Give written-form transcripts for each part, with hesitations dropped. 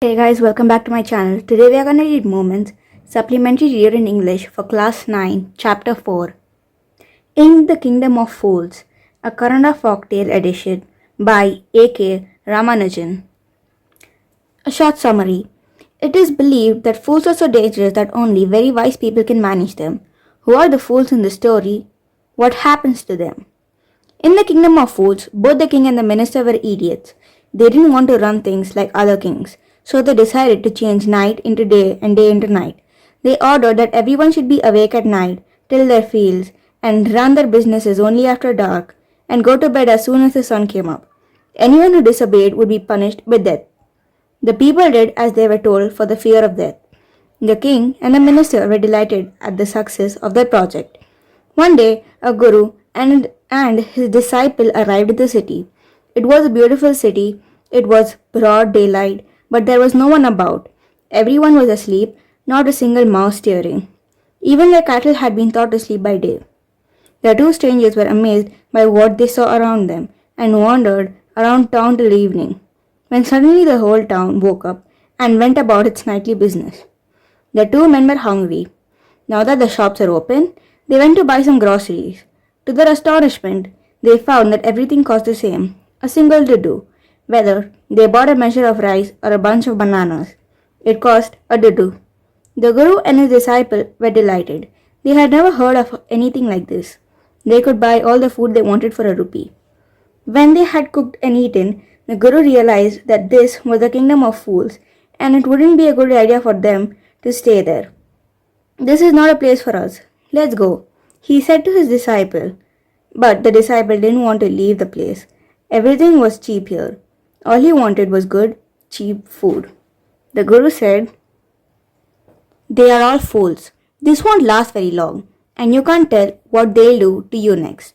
Hey guys, welcome back to my channel. Today we are going to read Moments, supplementary reader in English for class 9, chapter 4. In the Kingdom of Fools, a Kannada folktale edition by A K Ramanujan. A short summary. It is believed that fools are so dangerous that only very wise people can manage them. Who are the fools in the story? What happens to them? In the Kingdom of Fools, both the king and the minister were idiots. They didn't want to run things like other kings, so they decided to change night into day and day into night. They ordered that everyone should be awake at night, till their fields, and run their businesses only after dark, and go to bed as soon as the sun came up. Anyone who disobeyed would be punished with death. The people did as they were told for the fear of death. The king and the minister were delighted at the success of their project. One day, a guru and his disciple arrived at the city. It was a beautiful city. It was broad daylight, but there was no one about. Everyone was asleep, not a single mouse stirring. Even the cattle had been thought to sleep by day. The two strangers were amazed by what they saw around them and wandered around town till evening, when suddenly the whole town woke up and went about its nightly business. The two men were hungry. Now that the shops were open, they went to buy some groceries. To their astonishment, they found that everything cost the same, a single dudu, whether they bought a measure of rice or a bunch of bananas. It cost a dudu. The guru and his disciple were delighted. They had never heard of anything like this. They could buy all the food they wanted for a rupee. When they had cooked and eaten, the guru realized that this was the kingdom of fools and it wouldn't be a good idea for them to stay there. This is not a place for us. Let's go, he said to his disciple. But the disciple didn't want to leave the place. Everything was cheap here. All he wanted was good, cheap food. The guru said, "They are all fools. This won't last very long, and you can't tell what they'll do to you next."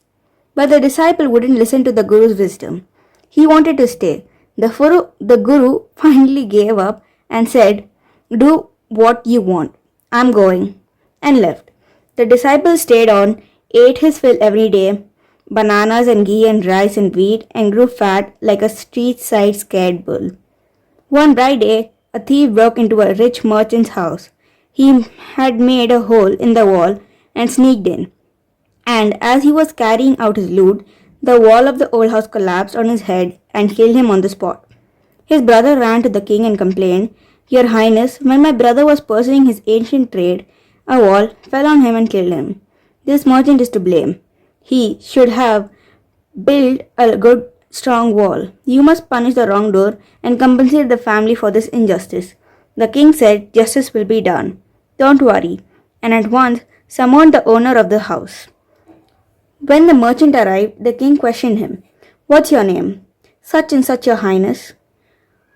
But the disciple wouldn't listen to the guru's wisdom. He wanted to stay. The guru finally gave up and said, "Do what you want. I'm going," and left. The disciple stayed on, ate his fill every day, bananas and ghee and rice and wheat, and grew fat like a street-side scared bull. One bright day, a thief broke into a rich merchant's house. He had made a hole in the wall and sneaked in. And as he was carrying out his loot, the wall of the old house collapsed on his head and killed him on the spot. His brother ran to the king and complained, "Your Highness, when my brother was pursuing his ancient trade, a wall fell on him and killed him. This merchant is to blame. He should have built a good, strong wall. You must punish the wrongdoer and compensate the family for this injustice." The king said, "Justice will be done. Don't worry," and at once summoned the owner of the house. When the merchant arrived, the king questioned him. "What's your name?" "Such and such, your Highness."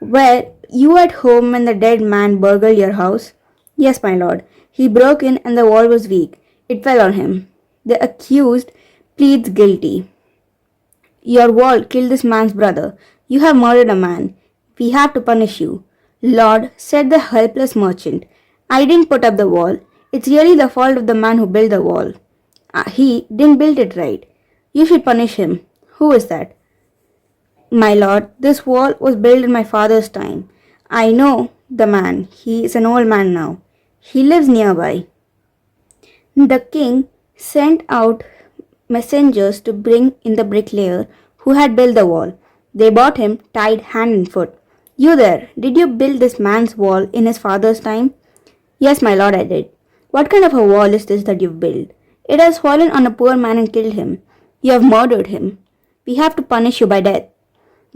"Were you at home when the dead man burgled your house?" "Yes, my lord. He broke in and the wall was weak. It fell on him." The accused pleads guilty. "Your wall killed this man's brother. You have murdered a man. We have to punish you." "Lord," said the helpless merchant, "I didn't put up the wall. It's really the fault of the man who built the wall. He didn't build it right. You should punish him." "Who is that?" "My lord, this wall was built in my father's time. I know the man. He is an old man now. He lives nearby." The king sent out messengers to bring in the bricklayer who had built the wall. They brought him tied hand and foot. "You there, did you build this man's wall in his father's time?" "Yes, my lord, I did." "What kind of a wall is this that you've built? It has fallen on a poor man and killed him. You have murdered him. We have to punish you by death."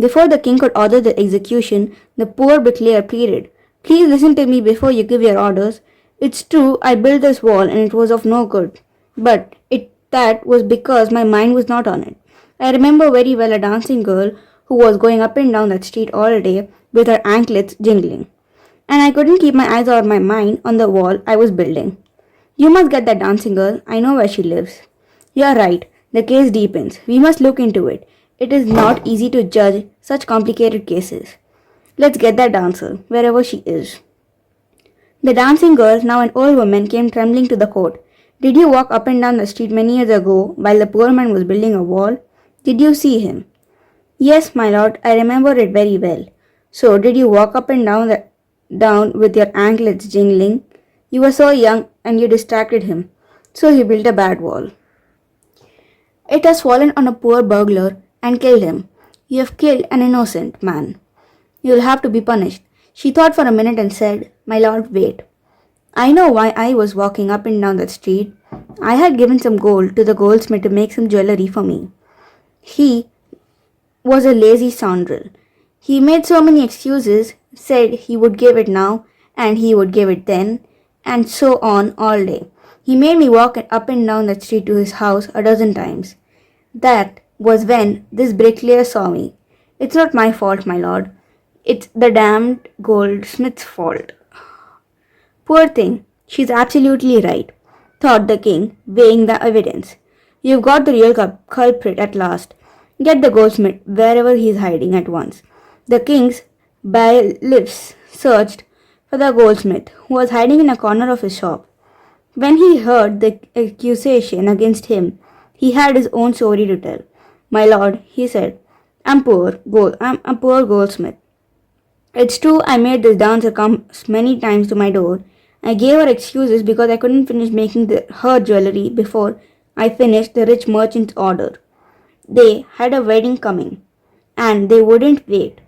Before the king could order the execution, the poor bricklayer pleaded, "Please listen to me before you give your orders. It's true I built this wall and it was of no good, but that was because my mind was not on it. I remember very well a dancing girl who was going up and down that street all day with her anklets jingling, and I couldn't keep my eyes or my mind on the wall I was building. You must get that dancing girl. I know where she lives." "You are right. The case deepens. We must look into it. It is not easy to judge such complicated cases. Let's get that dancer, wherever she is." The dancing girl, now an old woman, came trembling to the court. "Did you walk up and down the street many years ago while the poor man was building a wall? Did you see him?" "Yes, my lord, I remember it very well." "So, did you walk up and down down with your anklets jingling. You were so young and you distracted him, so he built a bad wall. It has fallen on a poor burglar and killed him. You have killed an innocent man. You'll have to be punished. She thought for a minute and said, My lord, wait. I know why I was walking up and down that street. I had given some gold to the goldsmith to make some jewelry for me. He was a lazy scoundrel. He made so many excuses, said he would give it now and he would give it then, and so on all day. He made me walk up and down that street to his house a dozen times. That was when this bricklayer saw me. It's not my fault, my lord. It's the damned goldsmith's fault. Poor thing, she's absolutely right, thought the king, weighing the evidence. You've got the real culprit at last. Get the goldsmith wherever he is hiding at once. The king's bailiffs searched for the goldsmith, who was hiding in a corner of his shop. When he heard the accusation against him, he had his own story to tell. My lord, he said, I'm a poor goldsmith. It's true I made this dancer come many times to my door. I gave her excuses because I couldn't finish making her jewelry before I finished the rich merchant's order. They had a wedding coming, and they wouldn't wait.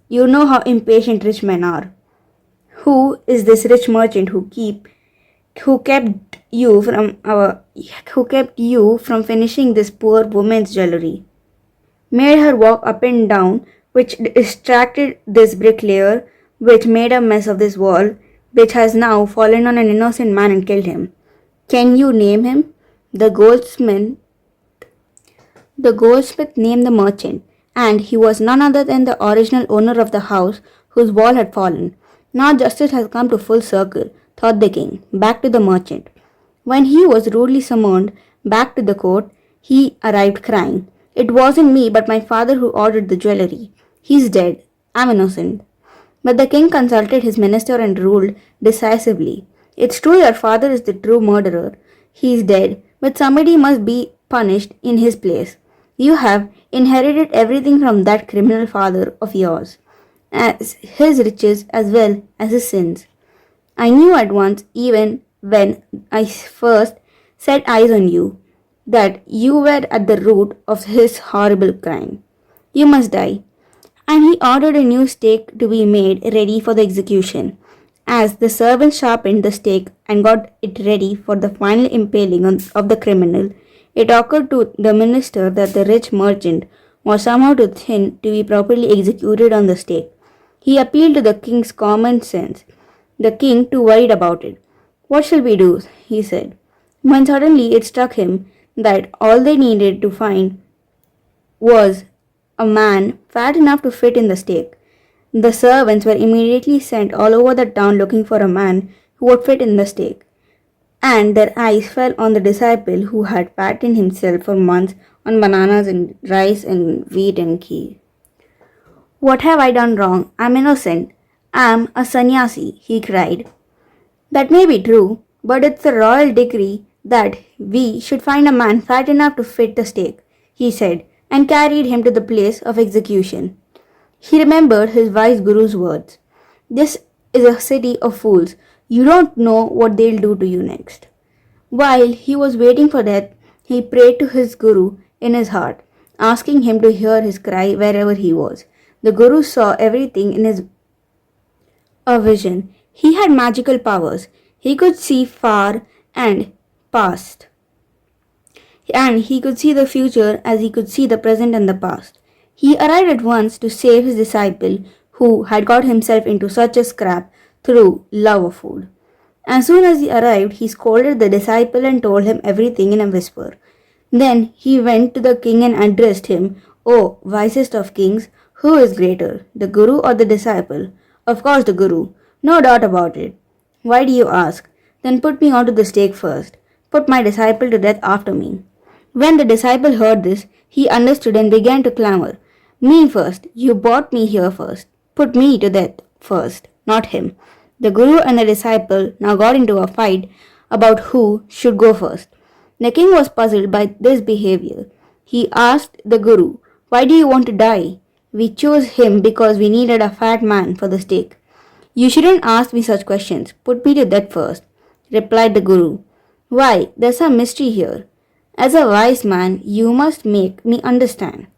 You know how impatient rich men are. Who is this rich merchant who kept you from finishing this poor woman's jewelry? Made her walk up and down, which distracted this bricklayer, which made a mess of this wall, which has now fallen on an innocent man and killed him. Can you name him? The goldsmith named the merchant, and he was none other than the original owner of the house whose wall had fallen. Now justice has come to full circle, thought the king, back to the merchant. When he was rudely summoned back to the court, he arrived crying. It wasn't me but my father who ordered the jewelry. He's dead. I'm innocent. But the king consulted his minister and ruled decisively. It's true your father is the true murderer. He is dead, but somebody must be punished in his place. You have inherited everything from that criminal father of yours, as his riches as well as his sins. I knew at once, even when I first set eyes on you, that you were at the root of his horrible crime. You must die. And he ordered a new stake to be made ready for the execution. As the servants sharpened the stake and got it ready for the final impaling of the criminal, it occurred to the minister that the rich merchant was somehow too thin to be properly executed on the stake. He appealed to the king's common sense. The king too worried about it. What shall we do? He said. When suddenly it struck him that all they needed to find was a man fat enough to fit in the stake. The servants were immediately sent all over the town looking for a man who would fit in the stake, and their eyes fell on the disciple who had fattened himself for months on bananas and rice and wheat and ghee. What have I done wrong? I'm innocent. I'm a sannyasi, he cried. That may be true, but it's the royal decree that we should find a man fat enough to fit the stake, he said, and carried him to the place of execution. He remembered his wise guru's words. This is a city of fools. You don't know what they'll do to you next. While he was waiting for death, he prayed to his guru in his heart, asking him to hear his cry wherever he was. The guru saw everything in a vision. He had magical powers. He could see far and past, and he could see the future as he could see the present and the past. He arrived at once to save his disciple who had got himself into such a scrap through love of food. As soon as he arrived, he scolded the disciple and told him everything in a whisper. Then he went to the king and addressed him, O wisest of kings, who is greater, the guru or the disciple? Of course the guru, no doubt about it. Why do you ask? Then put me onto the stake first. Put my disciple to death after me. When the disciple heard this, he understood and began to clamor. Me first. You brought me here first. Put me to death first, not him. The guru and the disciple now got into a fight about who should go first. The king was puzzled by this behavior. He asked the guru, Why do you want to die? We chose him because we needed a fat man for the stake. You shouldn't ask me such questions. Put me to death first, replied the Guru. Why, there's some mystery here. As a wise man, you must make me understand.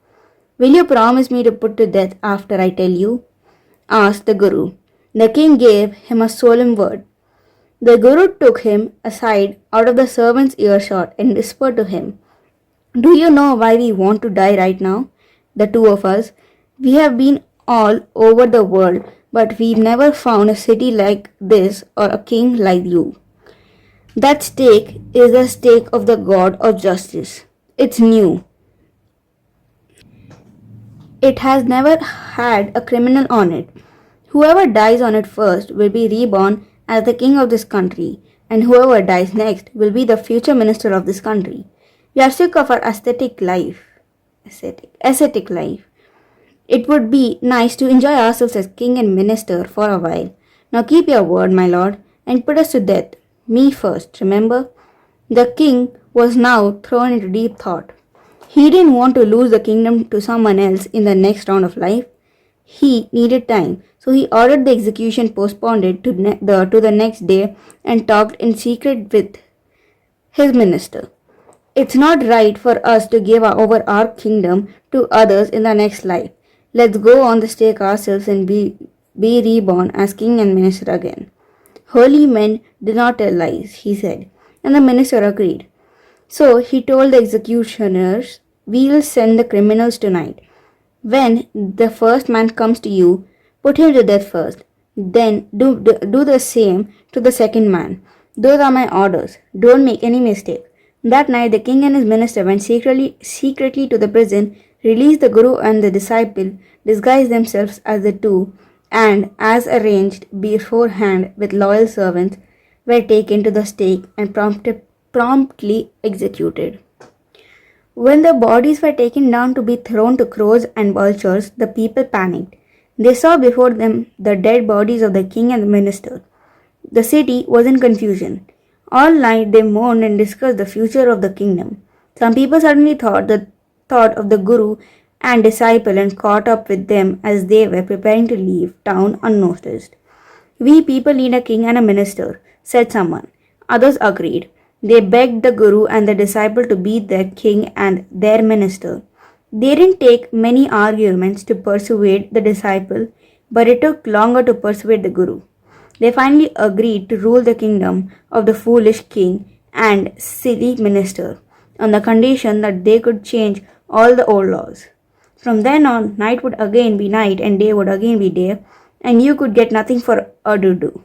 Will you promise me to put to death after I tell you? Asked the Guru. The king gave him a solemn word. The Guru took him aside out of the servant's earshot and whispered to him, Do you know why we want to die right now? The two of us. We have been all over the world, but we've never found a city like this or a king like you. That stake is the stake of the God of justice. It's new. It has never had a criminal on it. Whoever dies on it first will be reborn as the king of this country, and whoever dies next will be the future minister of this country. We are sick of our ascetic life. It would be nice to enjoy ourselves as king and minister for a while. Now keep your word, my lord, and put us to death. Me first, remember? The king was now thrown into deep thought. He didn't want to lose the kingdom to someone else in the next round of life. He needed time, so he ordered the execution postponed to the next day and talked in secret with his minister. It's not right for us to give over our kingdom to others in the next life. Let's go on the stake ourselves and be reborn as king and minister again. Holy men do not tell lies, he said, and the minister agreed. So he told the executioners, We'll send the criminals tonight. When the first man comes to you, put him to death first. Then do the same to the second man. Those are my orders. Don't make any mistake. That night the king and his minister went secretly to the prison, released the Guru and the disciple, disguised themselves as the two, and, as arranged beforehand with loyal servants, were taken to the stake and promptly executed. When the bodies were taken down to be thrown to crows and vultures, the people panicked. They saw before them the dead bodies of the king and the minister. The city was in confusion. All night they mourned and discussed the future of the kingdom. Some people suddenly thought of the Guru and disciple and caught up with them as they were preparing to leave town unnoticed. We people need a king and a minister, said someone. Others agreed. They begged the Guru and the disciple to be their king and their minister. They didn't take many arguments to persuade the disciple, but it took longer to persuade the Guru. They finally agreed to rule the kingdom of the foolish king and silly minister on the condition that they could change all the old laws. From then on, night would again be night and day would again be day, and you could get nothing for a to do.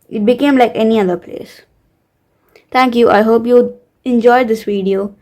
It became like any other place. Thank you. I hope you enjoyed this video.